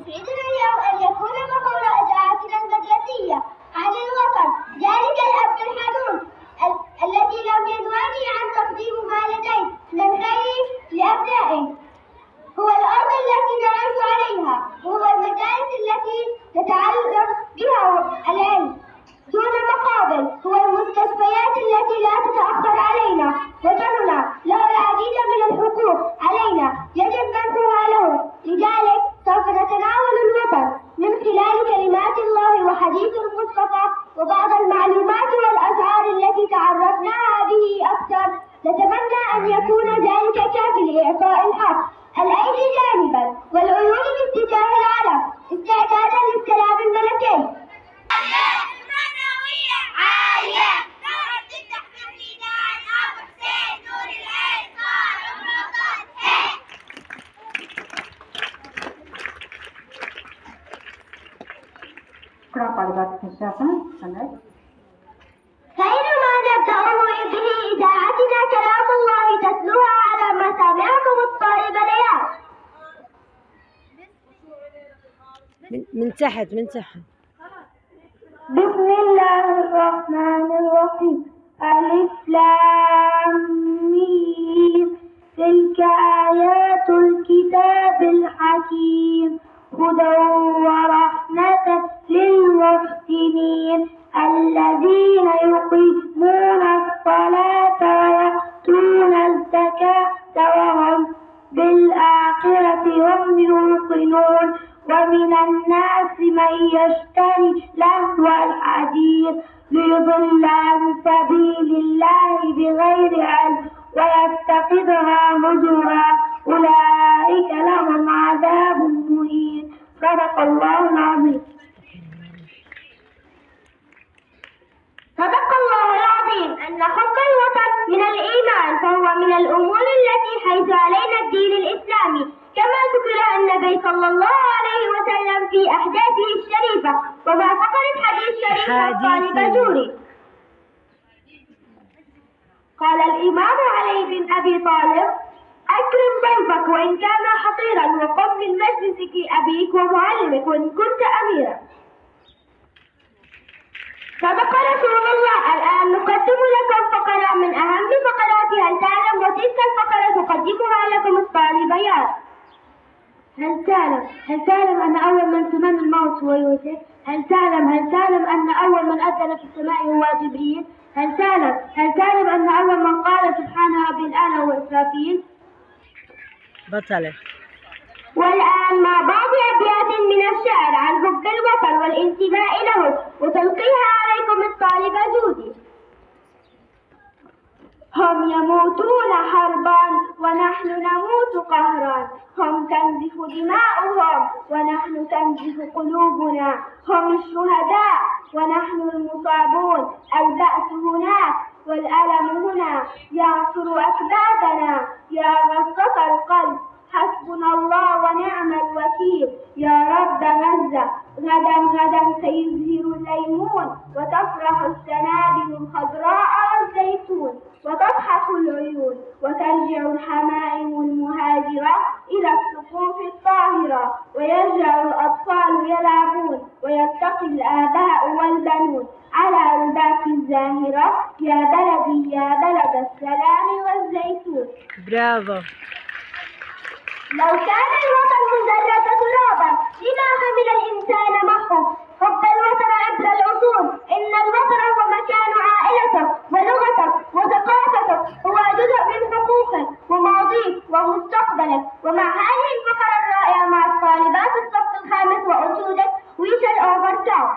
يسعدنا اليوم أن يكون محور إذاعتنا المدرسية عن الوطن، ذلك الأب الحنون الذي لم ينواني عن تقديم ما لديه من خير لأبنائه. هو الأرض التي نعيش عليها، وهو المدارس التي نتعلم بها العلم دون مقابل، هو المستشفيات التي لا تتأخر علينا. وطننا له العديد من الحقوق علينا يجب منحها له، لذلك سوف نتناول الوطن من خلال كلمات الله وحديث المصطفى وبعض المعلومات والأسعار التي تعرفناها به أكثر. نتمنى أن يكون ذلك كافي لإعطاء الحق. الأيدي جانبا والعيون باتجاه العلم، استعدادا للسلام الملكي. شكرا طالبات النشافة. خير ما نبدأ به إذاعتنا كلام الله تتلوها على مسامعكم الطيبة ليال. من تحت. بسم الله الرحمن الرحيم. ألف لام ميم، تلك آيات الكتاب الحكيم، هدى ورحمة للمحسنين الذين يقيمون الصلاة ويأتون الزكاة وهم بالآخرة هم يوقنون. ومن الناس من يشتري لهو الحديث ليضل عن سبيل الله بغير علم ويتخذها هزوا، أولئك لهم عذاب مهين. صدق الله العظيم. صدق الله العظيم أن حب الوطن من الإيمان، فهو من الأمور التي حيث علينا الدين الإسلامي، كما ذكر النبي صلى الله عليه وسلم في أحداثه الشريفة، وما فقرت حديث شريف الطالب جوري. قال الإمام علي بن أبي طالب: أكرم ضيفك وإن كان حقيرا، وقم من مجلسك أبيك ومعلمك وإن كنت أميرا. صدق رسول الله. الآن نقدم لكم فقرة من أهم فقرات هل تعلم، وتلك الفقرة تقدمها لكم الطالبة يار. هل تعلم أن أول من سمن الموت هو يوسف؟ هل تعلم أن أول من أذن في السماء هو جبريل؟ هل تعلم أن أول من قال سبحان ربي الأعلى هو إسرافيل؟ بطلة. والآن مع بعض أبيات من الشعر عن حب الوطن والانتماء له، وتلقيها عليكم الطالبة جودي. هم يموتون حربا ونحن نموت قهرا، هم تنزف دماؤهم ونحن تنزف قلوبنا، هم الشهداء ونحن المصابون، البأس هناك والألم هنا يعصر أكبادنا يا غصة القلب، حسبنا الله ونعم الوكيل. يا رب غزة غدا سيزهر الليمون، وتفرح السنابل الخضراء والزيتون، وتضحك العيون، وترجع الحمائم المهاجرة إلى الصفوف الطاهرة، ويرجع الأطفال يلعبون، ويتقي الآباء والبنون على رباك الزاهرة. يا بلدي يا بلد السلام والزيتون. برافو. لو كان الوطن مجرد ترابا لما حمل الإنسان معه حب الوطن عبر العصور. إن الوطن هو مكان عائلتك ولغتك وثقافتك، هو جزء من حقوقك وماضيك ومستقبلك. ومع هذه الفقرة الرائعة مع الطالبات الصف الخامس وأنشودة We shall overcome.